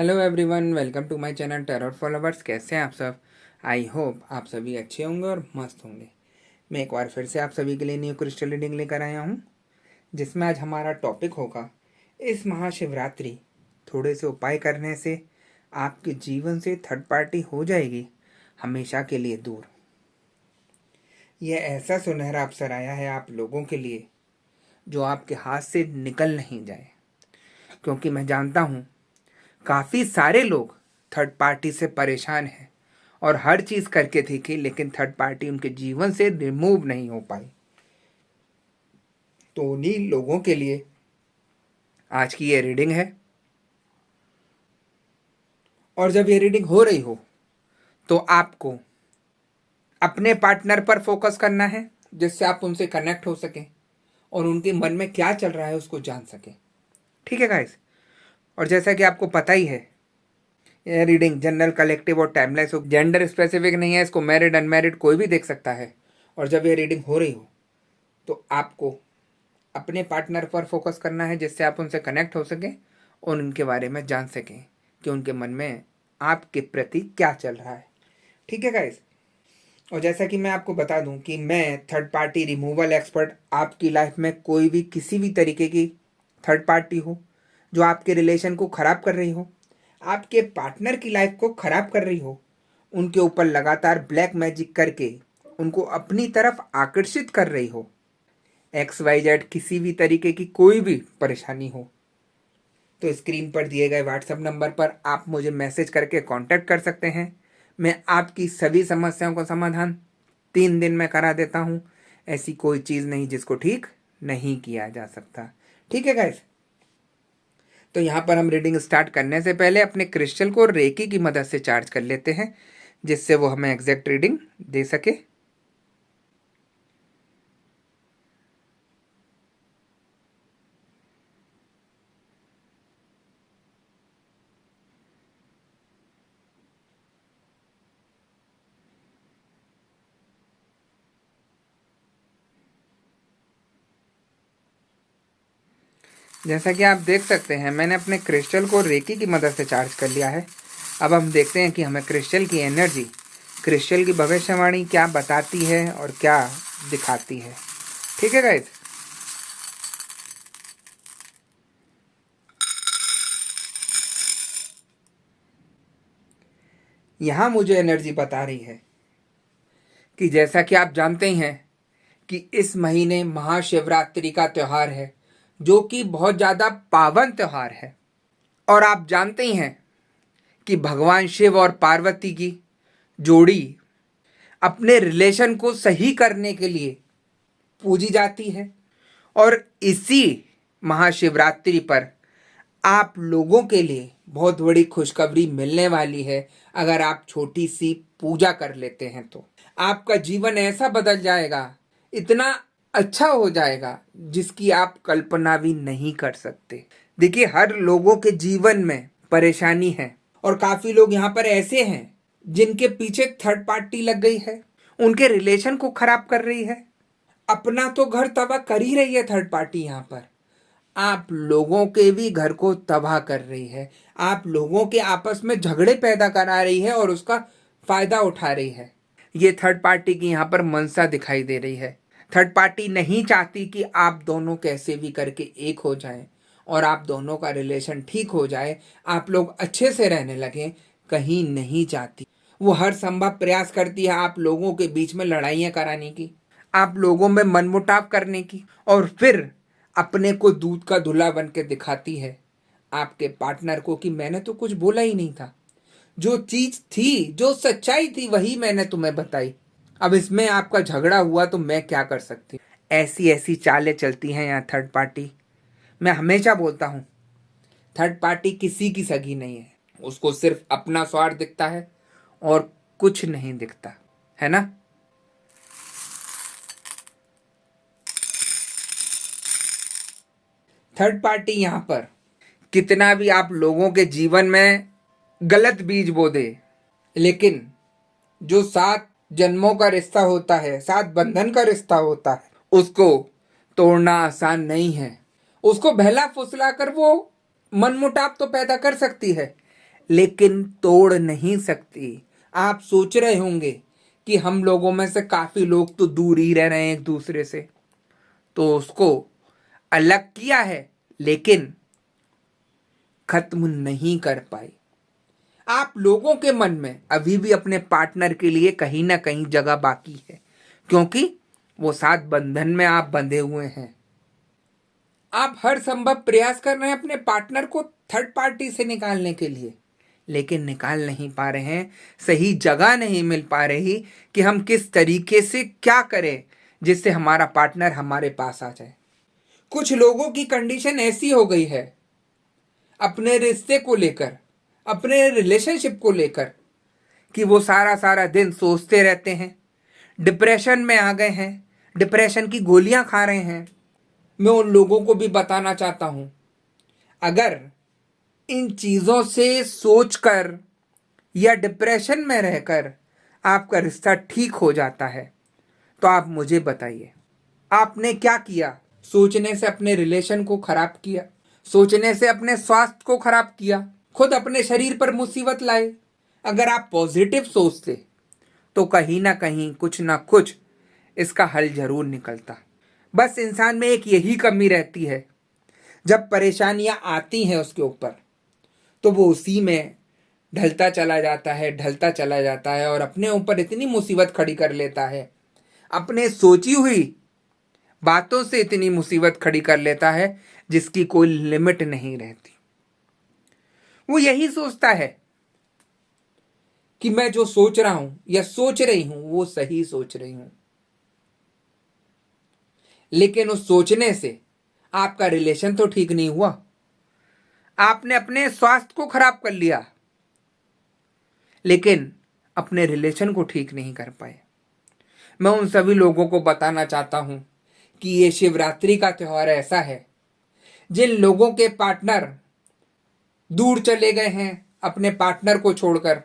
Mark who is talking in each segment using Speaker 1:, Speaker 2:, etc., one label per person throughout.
Speaker 1: Hello everyone, welcome to my channel terror followers. कैसे हैं आप सब? आई होप आप सभी अच्छे होंगे और मस्त होंगे। मैं एक बार फिर से आप सभी के लिए न्यू क्रिस्टल रीडिंग लेकर आया हूं, जिसमें आज हमारा टॉपिक होगा इस महाशिवरात्रि थोड़े से उपाय करने से आपके जीवन से थर्ड पार्टी हो जाएगी हमेशा के लिए दूर। यह ऐसा सुनहरा अवसर आया है आप लोगों के लिए जो आपके हाथ से निकल नहीं जाए, क्योंकि मैं जानता हूँ काफ़ी सारे लोग थर्ड पार्टी से परेशान हैं और हर चीज़ करके देखी, लेकिन थर्ड पार्टी उनके जीवन से रिमूव नहीं हो पाई। तो उन्हीं लोगों के लिए आज की ये रीडिंग है। और जब ये रीडिंग हो रही हो तो आपको अपने पार्टनर पर फोकस करना है, जिससे आप उनसे कनेक्ट हो सकें और उनके मन में क्या चल रहा है उसको जान सकें। ठीक है गाइस? और जैसा कि आपको पता ही है, यह रीडिंग जनरल, कलेक्टिव और टाइमलेस, जेंडर स्पेसिफिक नहीं है। इसको मैरिड अनमैरिड कोई भी देख सकता है। और जब ये रीडिंग हो रही हो तो आपको अपने पार्टनर पर फोकस करना है, जिससे आप उनसे कनेक्ट हो सकें और उनके बारे में जान सकें कि उनके मन में आपके प्रति क्या चल रहा है। ठीक है गाइस? और जैसा कि मैं आपको बता दूं कि मैं थर्ड पार्टी रिमूवल एक्सपर्ट। आपकी लाइफ में कोई भी किसी भी तरीके की थर्ड पार्टी हो जो आपके रिलेशन को ख़राब कर रही हो, आपके पार्टनर की लाइफ को ख़राब कर रही हो, उनके ऊपर लगातार ब्लैक मैजिक करके उनको अपनी तरफ आकर्षित कर रही हो, XYZ किसी भी तरीके की कोई भी परेशानी हो, तो स्क्रीन पर दिए गए व्हाट्सएप नंबर पर आप मुझे मैसेज करके कांटेक्ट कर सकते हैं। मैं आपकी सभी समस्याओं का समाधान 3 दिन में करा देता हूँ। ऐसी कोई चीज़ नहीं जिसको ठीक नहीं किया जा सकता। ठीक है गाइस? तो यहाँ पर हम रीडिंग स्टार्ट करने से पहले अपने क्रिस्टल को रेकी की मदद से चार्ज कर लेते हैं, जिससे वो हमें एग्जैक्ट रीडिंग दे सके। जैसा कि आप देख सकते हैं, मैंने अपने क्रिस्टल को रेकी की मदद से चार्ज कर लिया है। अब हम देखते हैं कि हमें क्रिस्टल की एनर्जी, क्रिस्टल की भविष्यवाणी क्या बताती है और क्या दिखाती है। ठीक है गाइस? यहाँ मुझे एनर्जी बता रही है कि जैसा कि आप जानते ही हैं कि इस महीने महाशिवरात्रि का त्यौहार है, जो कि बहुत ज़्यादा पावन त्यौहार है। और आप जानते ही हैं कि भगवान शिव और पार्वती की जोड़ी अपने रिलेशन को सही करने के लिए पूजी जाती है। और इसी महाशिवरात्रि पर आप लोगों के लिए बहुत बड़ी खुशखबरी मिलने वाली है। अगर आप छोटी सी पूजा कर लेते हैं तो आपका जीवन ऐसा बदल जाएगा, इतना अच्छा हो जाएगा जिसकी आप कल्पना भी नहीं कर सकते। देखिए, हर लोगों के जीवन में परेशानी है और काफ़ी लोग यहाँ पर ऐसे हैं जिनके पीछे थर्ड पार्टी लग गई है, उनके रिलेशन को खराब कर रही है, अपना तो घर तबाह कर ही रही है थर्ड पार्टी। यहाँ पर आप लोगों के भी घर को तबाह कर रही है, आप लोगों के आपस में झगड़े पैदा करा रही है और उसका फायदा उठा रही है। ये थर्ड पार्टी की यहाँ पर मनसा दिखाई दे रही है। थर्ड पार्टी नहीं चाहती कि आप दोनों कैसे भी करके एक हो जाएं और आप दोनों का रिलेशन ठीक हो जाए, आप लोग अच्छे से रहने लगें। कहीं नहीं चाहती। वो हर संभव प्रयास करती है आप लोगों के बीच में लड़ाइयाँ कराने की, आप लोगों में मनमुटाव करने की, और फिर अपने को दूध का धुला बन के दिखाती है आपके पार्टनर को कि मैंने तो कुछ बोला ही नहीं था। जो चीज थी, जो सच्चाई थी, वही मैंने तुम्हें बताई। अब इसमें आपका झगड़ा हुआ तो मैं क्या कर सकती हूँ। ऐसी ऐसी चालें चलती हैं यहाँ थर्ड पार्टी। मैं हमेशा बोलता हूँ, थर्ड पार्टी किसी की सगी नहीं है, उसको सिर्फ अपना स्वार्थ दिखता है और कुछ नहीं दिखता है ना। थर्ड पार्टी यहाँ पर कितना भी आप लोगों के जीवन में गलत बीज बो दे, लेकिन जो 7 जन्मों का रिश्ता होता है, 7 बंधन का रिश्ता होता है, उसको तोड़ना आसान नहीं है। उसको बहला फुसला कर वो मनमुटाव तो पैदा कर सकती है, लेकिन तोड़ नहीं सकती। आप सोच रहे होंगे कि हम लोगों में से काफी लोग तो दूर ही रह रहे हैं एक दूसरे से, तो उसको अलग किया है लेकिन खत्म नहीं कर पाए। आप लोगों के मन में अभी भी अपने पार्टनर के लिए कहीं ना कहीं जगह बाकी है, क्योंकि वो साथ बंधन में आप बंधे हुए हैं। आप हर संभव प्रयास कर रहे हैं अपने पार्टनर को थर्ड पार्टी से निकालने के लिए, लेकिन निकाल नहीं पा रहे हैं। सही जगह नहीं मिल पा रही कि हम किस तरीके से क्या करें जिससे हमारा पार्टनर हमारे पास आ जाए। कुछ लोगों की कंडीशन ऐसी हो गई है अपने रिश्ते को लेकर, अपने रिलेशनशिप को लेकर, कि वो सारा सारा दिन सोचते रहते हैं, डिप्रेशन में आ गए हैं, डिप्रेशन की गोलियां खा रहे हैं। मैं उन लोगों को भी बताना चाहता हूं, अगर इन चीजों से सोचकर या डिप्रेशन में रहकर आपका रिश्ता ठीक हो जाता है तो आप मुझे बताइए, आपने क्या किया? सोचने से अपने रिलेशन को खराब किया, सोचने से अपने स्वास्थ्य को खराब किया, खुद अपने शरीर पर मुसीबत लाए। अगर आप पॉजिटिव सोचते तो कहीं ना कहीं कुछ ना कुछ इसका हल जरूर निकलता। बस इंसान में एक यही कमी रहती है, जब परेशानियां आती हैं उसके ऊपर तो वो उसी में ढलता चला जाता है, ढलता चला जाता है और अपने ऊपर इतनी मुसीबत खड़ी कर लेता है, अपने सोची हुई बातों से इतनी मुसीबत खड़ी कर लेता है जिसकी कोई लिमिट नहीं रहती। वो यही सोचता है कि मैं जो सोच रहा हूं या सोच रही हूं वो सही सोच रही हूं, लेकिन उस सोचने से आपका रिलेशन तो ठीक नहीं हुआ, आपने अपने स्वास्थ्य को खराब कर लिया लेकिन अपने रिलेशन को ठीक नहीं कर पाए। मैं उन सभी लोगों को बताना चाहता हूं कि ये शिवरात्रि का त्योहार ऐसा है, जिन लोगों के पार्टनर दूर चले गए हैं अपने पार्टनर को छोड़कर,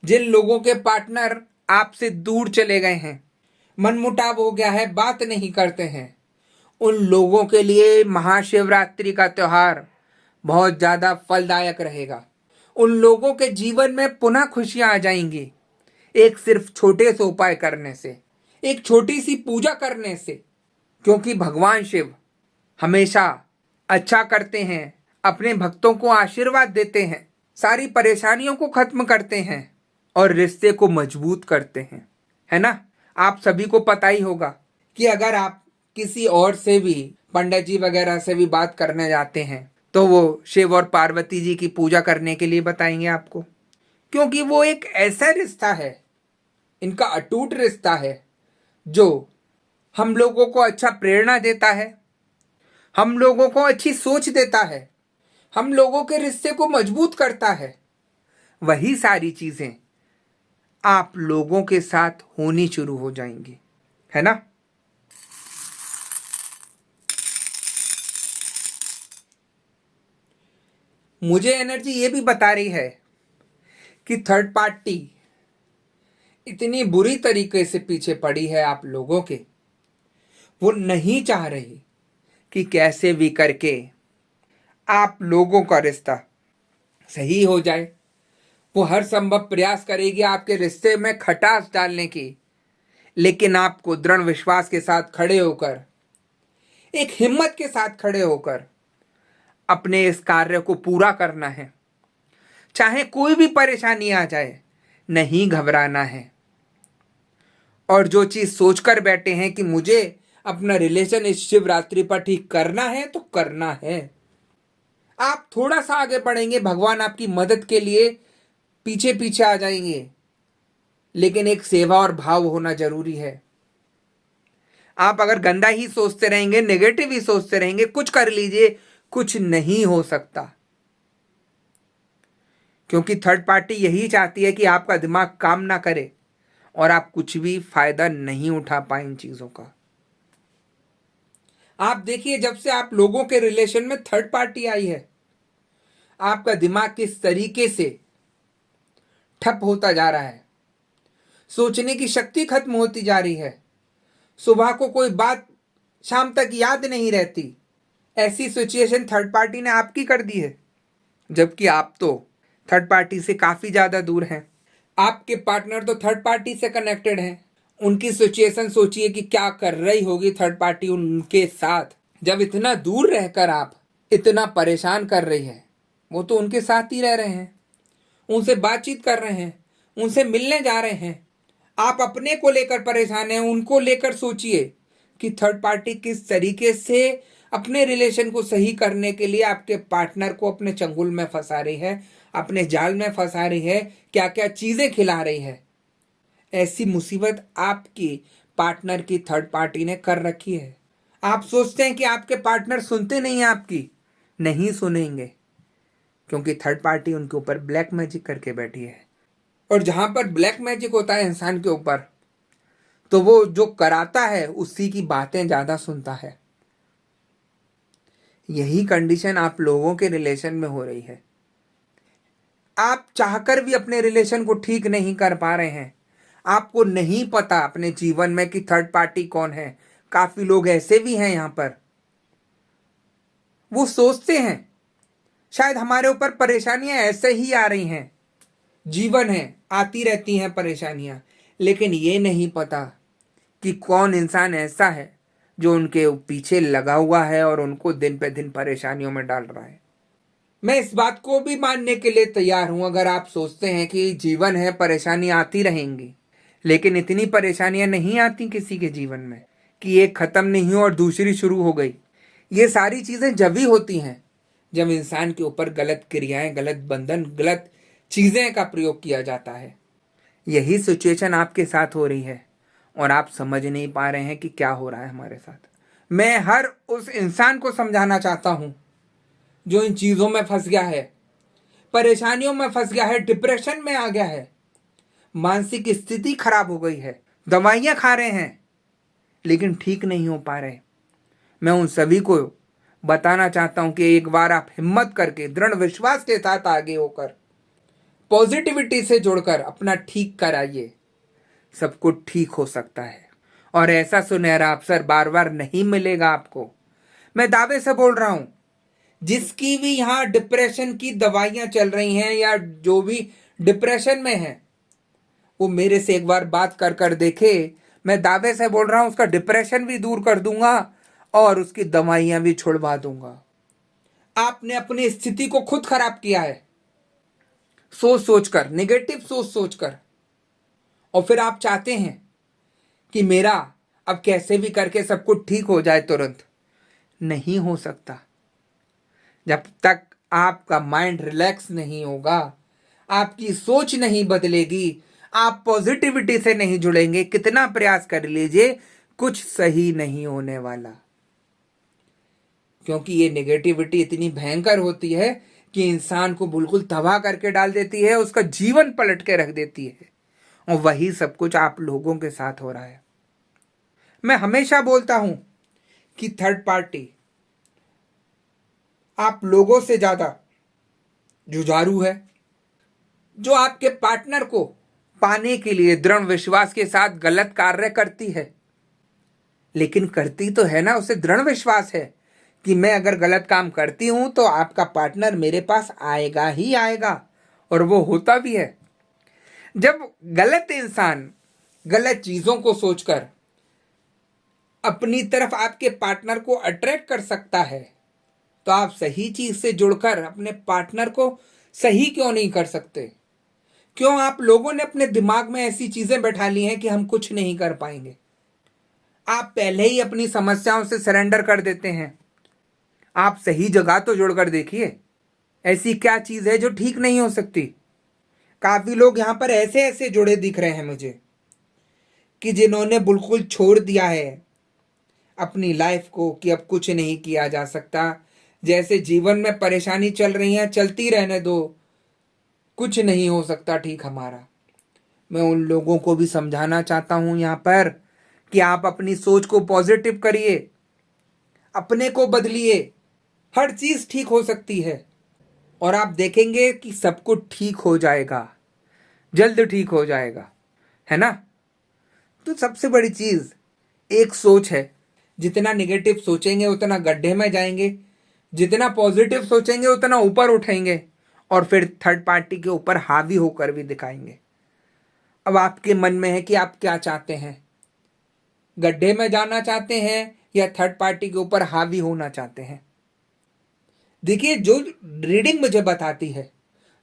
Speaker 1: जिन लोगों के पार्टनर आपसे दूर चले गए हैं, मनमुटाव हो गया है, बात नहीं करते हैं, उन लोगों के लिए महाशिवरात्रि का त्योहार बहुत ज्यादा फलदायक रहेगा। उन लोगों के जीवन में पुनः खुशियां आ जाएंगी, एक सिर्फ छोटे से उपाय करने से, एक छोटी सी पूजा करने से। क्योंकि भगवान शिव हमेशा अच्छा करते हैं, अपने भक्तों को आशीर्वाद देते हैं, सारी परेशानियों को खत्म करते हैं और रिश्ते को मजबूत करते हैं, है ना? आप सभी को पता ही होगा कि अगर आप किसी और से भी, पंडित जी वगैरह से भी बात करने जाते हैं तो वो शिव और पार्वती जी की पूजा करने के लिए बताएंगे आपको, क्योंकि वो एक ऐसा रिश्ता है, इनका अटूट रिश्ता है जो हम लोगों को अच्छा प्रेरणा देता है, हम लोगों को अच्छी सोच देता है, हम लोगों के रिश्ते को मजबूत करता है। वही सारी चीजें आप लोगों के साथ होनी शुरू हो जाएंगी, है ना? मुझे एनर्जी ये भी बता रही है कि थर्ड पार्टी इतनी बुरी तरीके से पीछे पड़ी है आप लोगों के, वो नहीं चाह रही कि कैसे भी करके आप लोगों का रिश्ता सही हो जाए। वो हर संभव प्रयास करेगी आपके रिश्ते में खटास डालने की, लेकिन आपको दृढ़ विश्वास के साथ खड़े होकर, एक हिम्मत के साथ खड़े होकर अपने इस कार्य को पूरा करना है। चाहे कोई भी परेशानी आ जाए, नहीं घबराना है। और जो चीज सोचकर बैठे हैं कि मुझे अपना रिलेशन इस शिवरात्रि पर ठीक करना है तो करना है, आप थोड़ा सा आगे बढ़ेंगे, भगवान आपकी मदद के लिए पीछे पीछे आ जाएंगे, लेकिन एक सेवा और भाव होना जरूरी है। आप अगर गंदा ही सोचते रहेंगे, नेगेटिव ही सोचते रहेंगे, कुछ कर लीजिए, कुछ नहीं हो सकता। क्योंकि थर्ड पार्टी यही चाहती है कि आपका दिमाग काम ना करे और आप कुछ भी फायदा नहीं उठा पाए इन चीजों का। आप देखिए, जब से आप लोगों के रिलेशन में थर्ड पार्टी आई है, आपका दिमाग किस तरीके से ठप होता जा रहा है, सोचने की शक्ति खत्म होती जा रही है, सुबह को कोई बात शाम तक याद नहीं रहती। ऐसी सिचुएशन थर्ड पार्टी ने आपकी कर दी है, जबकि आप तो थर्ड पार्टी से काफ़ी ज़्यादा दूर हैं। आपके पार्टनर तो थर्ड पार्टी से कनेक्टेड हैं। उनकी सिचुएशन सोचिए कि क्या कर रही होगी थर्ड पार्टी उनके साथ, जब इतना दूर रहकर आप इतना परेशान कर रही है। वो तो उनके साथ ही रह रहे हैं, उनसे बातचीत कर रहे हैं, उनसे मिलने जा रहे हैं। आप अपने को लेकर परेशान हैं, उनको लेकर सोचिए कि थर्ड पार्टी किस तरीके से अपने रिलेशन को सही करने के लिए आपके पार्टनर को अपने चंगुल में फंसा रही है, अपने जाल में फंसा रही है, क्या क्या चीज़ें खिला रही है। ऐसी मुसीबत आपकी पार्टनर की थर्ड पार्टी ने कर रखी है। आप सोचते हैं कि आपके पार्टनर सुनते नहीं हैं आपकी, नहीं सुनेंगे, क्योंकि थर्ड पार्टी उनके ऊपर ब्लैक मैजिक करके बैठी है। और जहां पर ब्लैक मैजिक होता है इंसान के ऊपर, तो वो जो कराता है उसी की बातें ज़्यादा सुनता है। यही कंडीशन आप लोगों के रिलेशन में हो रही है। आप चाहकर भी अपने रिलेशन को ठीक नहीं कर पा रहे हैं। आपको नहीं पता अपने जीवन में कि थर्ड पार्टी कौन है। काफ़ी लोग ऐसे भी हैं यहाँ पर, वो सोचते हैं शायद हमारे ऊपर परेशानियां ऐसे ही आ रही हैं, जीवन है, आती रहती हैं परेशानियां, लेकिन ये नहीं पता कि कौन इंसान ऐसा है जो उनके पीछे लगा हुआ है और उनको दिन पे दिन परेशानियों में डाल रहा है। मैं इस बात को भी मानने के लिए तैयार हूं, अगर आप सोचते हैं कि जीवन है, परेशानी आती रहेंगी, लेकिन इतनी परेशानियां नहीं आती किसी के जीवन में कि एक खत्म नहीं हो और दूसरी शुरू हो गई। ये सारी चीजें जब ही होती हैं जब इंसान के ऊपर गलत क्रियाएं, गलत बंधन, गलत चीजें का प्रयोग किया जाता है। यही सिचुएशन आपके साथ हो रही है और आप समझ नहीं पा रहे हैं कि क्या हो रहा है हमारे साथ। मैं हर उस इंसान को समझाना चाहता हूं जो इन चीजों में फंस गया है, परेशानियों में फंस गया है, डिप्रेशन में आ गया है, मानसिक स्थिति खराब हो गई है, दवाइयां खा रहे हैं लेकिन ठीक नहीं हो पा रहे। मैं उन सभी को बताना चाहता हूं कि एक बार आप हिम्मत करके, दृढ़ विश्वास के साथ आगे होकर, पॉजिटिविटी से जुड़कर अपना ठीक कराइए। सब कुछ ठीक हो सकता है और ऐसा सुनहरा अवसर बार बार नहीं मिलेगा आपको। मैं दावे से बोल रहा हूं, जिसकी भी यहाँ डिप्रेशन की दवाइयां चल रही हैं या जो भी डिप्रेशन में है, वो मेरे से एक बार बात कर कर देखे। मैं दावे से बोल रहा हूं, उसका डिप्रेशन भी दूर कर दूंगा और उसकी दवाइयां भी छुड़वा दूंगा। आपने अपनी स्थिति को खुद खराब किया है, सोच सोचकर, नेगेटिव सोच सोचकर, और फिर आप चाहते हैं कि मेरा अब कैसे भी करके सब कुछ ठीक हो जाए तुरंत। नहीं हो सकता। जब तक आपका माइंड रिलैक्स नहीं होगा, आपकी सोच नहीं बदलेगी, आप पॉजिटिविटी से नहीं जुड़ेंगे, कितना प्रयास कर लीजिए, कुछ सही नहीं होने वाला। क्योंकि ये नेगेटिविटी इतनी भयंकर होती है कि इंसान को बिल्कुल तबाह करके डाल देती है, उसका जीवन पलट के रख देती है। और वही सब कुछ आप लोगों के साथ हो रहा है। मैं हमेशा बोलता हूं कि थर्ड पार्टी आप लोगों से ज्यादा जुझारू है, जो आपके पार्टनर को पाने के लिए दृढ़ विश्वास के साथ गलत कार्य करती है। लेकिन करती तो है ना, उसे दृढ़ विश्वास है कि मैं अगर गलत काम करती हूं तो आपका पार्टनर मेरे पास आएगा ही आएगा, और वो होता भी है। जब गलत इंसान गलत चीजों को सोचकर अपनी तरफ आपके पार्टनर को अट्रैक्ट कर सकता है, तो आप सही चीज से जुड़कर अपने पार्टनर को सही क्यों नहीं कर सकते? क्यों आप लोगों ने अपने दिमाग में ऐसी चीजें बैठा ली हैं कि हम कुछ नहीं कर पाएंगे? आप पहले ही अपनी समस्याओं से सरेंडर कर देते हैं। आप सही जगह तो जुड़कर देखिए, ऐसी क्या चीज है जो ठीक नहीं हो सकती? काफी लोग यहां पर ऐसे ऐसे जुड़े दिख रहे हैं मुझे कि जिन्होंने बिल्कुल छोड़ दिया है अपनी लाइफ को, कि अब कुछ नहीं किया जा सकता, जैसे जीवन में परेशानी चल रही है चलती रहने दो, कुछ नहीं हो सकता ठीक हमारा। मैं उन लोगों को भी समझाना चाहता हूं यहाँ पर कि आप अपनी सोच को पॉजिटिव करिए, अपने को बदलिए, हर चीज ठीक हो सकती है और आप देखेंगे कि सब कुछ ठीक हो जाएगा, जल्द ठीक हो जाएगा, है ना? तो सबसे बड़ी चीज एक सोच है। जितना नेगेटिव सोचेंगे उतना गड्ढे में जाएंगे, जितना पॉजिटिव सोचेंगे उतना ऊपर उठेंगे, और फिर थर्ड पार्टी के ऊपर हावी होकर भी दिखाएंगे। अब आपके मन में है कि आप क्या चाहते हैं, गड्ढे में जाना चाहते हैं या थर्ड पार्टी के ऊपर हावी होना चाहते हैं। देखिए, जो रीडिंग मुझे बताती है,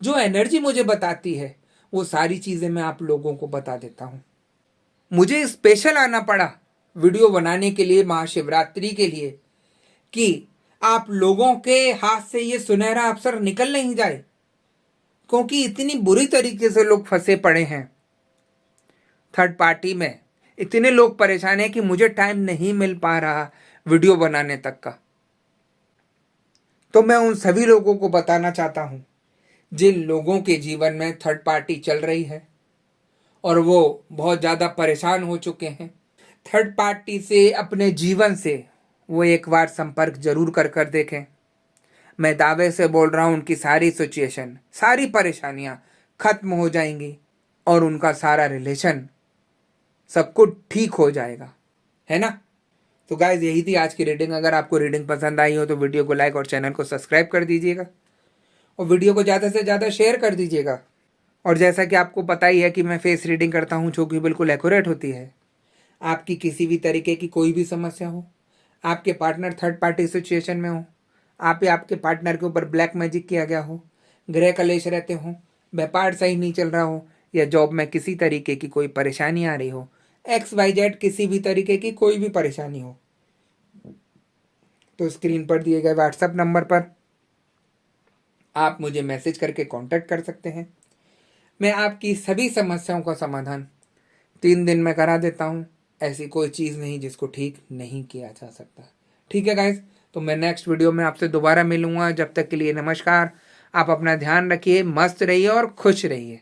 Speaker 1: जो एनर्जी मुझे बताती है, वो सारी चीजें मैं आप लोगों को बता देता हूं। मुझे स्पेशल आना पड़ा वीडियो बनाने के लिए महाशिवरात्रि के लिए कि आप लोगों के हाथ से ये सुनहरा अवसर निकल नहीं जाए, क्योंकि इतनी बुरी तरीके से लोग फंसे पड़े हैं थर्ड पार्टी में। इतने लोग परेशान हैं कि मुझे टाइम नहीं मिल पा रहा वीडियो बनाने तक का। तो मैं उन सभी लोगों को बताना चाहता हूं जिन लोगों के जीवन में थर्ड पार्टी चल रही है और वो बहुत ज़्यादा परेशान हो चुके हैं थर्ड पार्टी से, अपने जीवन से वो एक बार संपर्क जरूर कर देखें। मैं दावे से बोल रहा हूं, उनकी सारी सिचुएशन, सारी परेशानियां खत्म हो जाएंगी और उनका सारा रिलेशन सब कुछ ठीक हो जाएगा, है ना। तो गाइज, यही थी आज की रीडिंग। अगर आपको रीडिंग पसंद आई हो तो वीडियो को लाइक और चैनल को सब्सक्राइब कर दीजिएगा और वीडियो को ज़्यादा से ज़्यादा शेयर कर दीजिएगा। और जैसा कि आपको पता ही है कि मैं फेस रीडिंग करता हूँ, जो कि बिल्कुल एक्यूरेट होती है। आपकी किसी भी तरीके की कोई भी समस्या हो, आपके पार्टनर थर्ड पार्टी सिचुएशन में हो, आप या आपके पार्टनर के ऊपर ब्लैक मैजिक किया गया हो, गृह कलेश रहते हो, व्यापार सही नहीं चल रहा हो, या जॉब में किसी तरीके की कोई परेशानी आ रही हो, XYZ किसी भी तरीके की कोई भी परेशानी हो, तो स्क्रीन पर दिए गए व्हाट्सएप नंबर पर आप मुझे मैसेज करके कांटेक्ट कर सकते हैं। मैं आपकी सभी समस्याओं का समाधान 3 दिन में करा देता हूं। ऐसी कोई चीज़ नहीं जिसको ठीक नहीं किया जा सकता। ठीक है गाइज, तो मैं नेक्स्ट वीडियो में आपसे दोबारा मिलूंगा। जब तक के लिए नमस्कार। आप अपना ध्यान रखिए, मस्त रहिए और खुश रहिए।